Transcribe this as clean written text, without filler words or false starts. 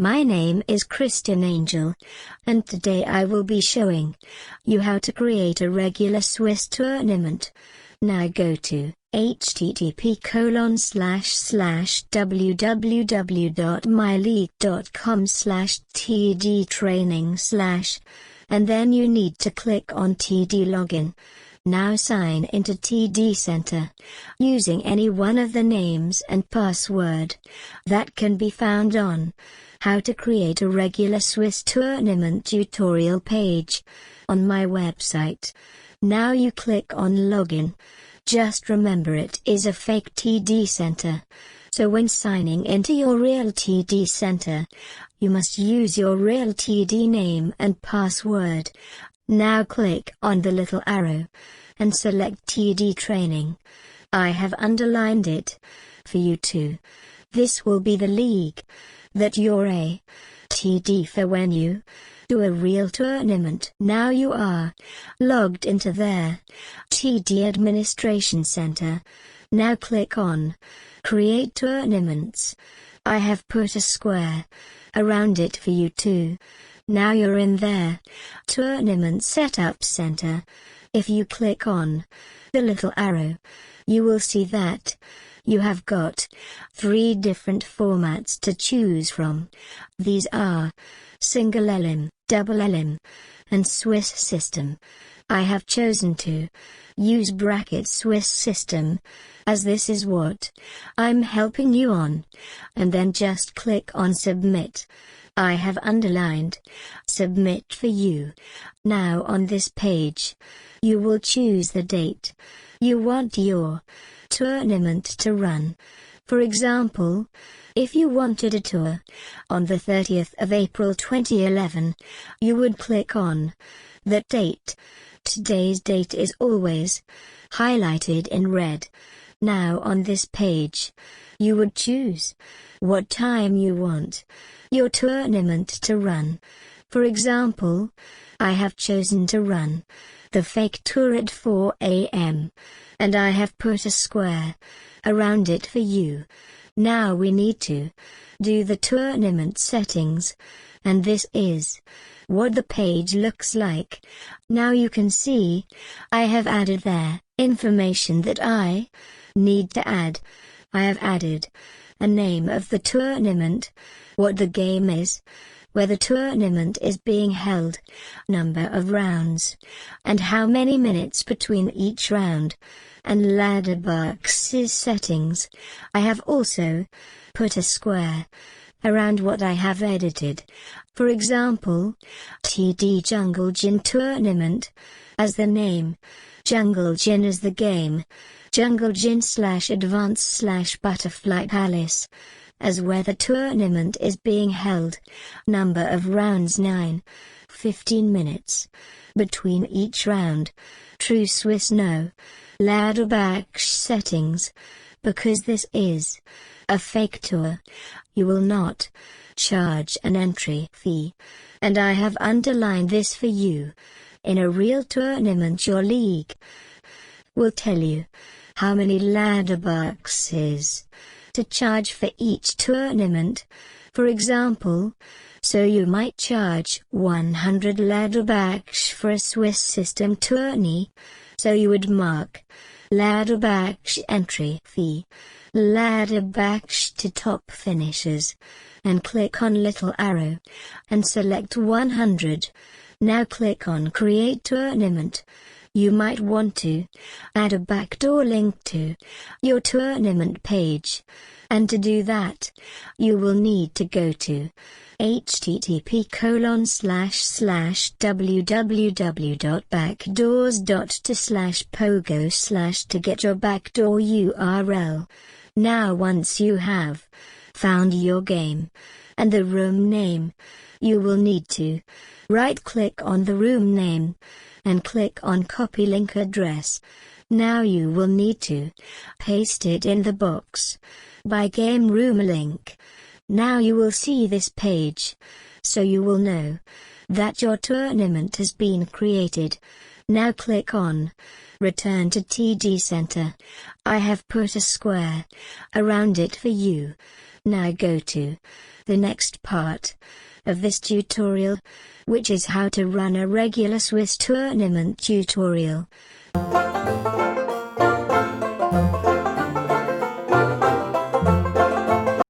My name is Christian Angel, and today I will be showing you how to create a regular Swiss tournament. Now go to http://www.myleague.com/tdtraining/ and then you need to click on TD Login. Now sign into TD Center, using any one of the names and password that can be found on How to Create a Regular Swiss Tournament tutorial page on my website. Now you click on Login. Just remember it is a fake TD Center, so when signing into your real TD Center, you must use your real TD name and password. Now click on the little arrow and select TD Training. I have underlined it for you too. This will be the league that you're a TD for when you do a real tournament. Now you are logged into their TD Administration Center. Now click on Create Tournaments. I have put a square around it for you too. Now you're in their Tournament Setup Center. If you click on the little arrow, you will see that you have got 3 different formats to choose from. These are Single Elim, Double Elim, and Swiss System. I have chosen to use bracket Swiss System, as this is what I'm helping you on, and then just click on Submit. I have underlined Submit for you. Now on this page, you will choose the date you want your tournament to run. For example, if you wanted a tour on the 30th of April 2011, you would click on that date. Today's date is always highlighted in red. Now on this page, you would choose what time you want your tournament to run. For example, I have chosen to run the fake tour at 4 AM, and I have put a square around it for you. Now we need to do the tournament settings, and this is what the page looks like. Now you can see I have added there information that I need to add. I have added a name of the tournament, what the game is, where the tournament is being held, number of rounds, and how many minutes between each round, and ladder boxes settings. I have also put a square around what I have edited. For example, TD Jungle Gym Tournament as the name, Jungle Gym as the game, Jungle Gym/Advanced/Butterfly Palace as where the tournament is being held, number of rounds 9, 15 minutes between each round, true Swiss no, ladder back settings. Because this is a fake tour, you will not charge an entry fee, and I have underlined this for you. In a real tournament, your league will tell you how many ladder boxes to charge for each tournament. For example, so you might charge 100 ladder backs for a Swiss System tourney, so you would mark ladder backs entry fee, ladder backs to top finishers, and click on little arrow, and select 100. Now click on Create Tournament. You might want to add a backdoor link to your tournament page, and to do that, you will need to go to http://www.backdoors.to/pogo/ to get your backdoor URL. Now once you have found your game and the room name, you will need to right-click on the room name and click on Copy Link Address. Now you will need to paste it in the box by Game Room Link. Now you will see this page, so you will know that your tournament has been created. Now click on Return to TD Center. I have put a square around it for you. Now go to the next part of this tutorial, which is how to run a regular Swiss tournament tutorial.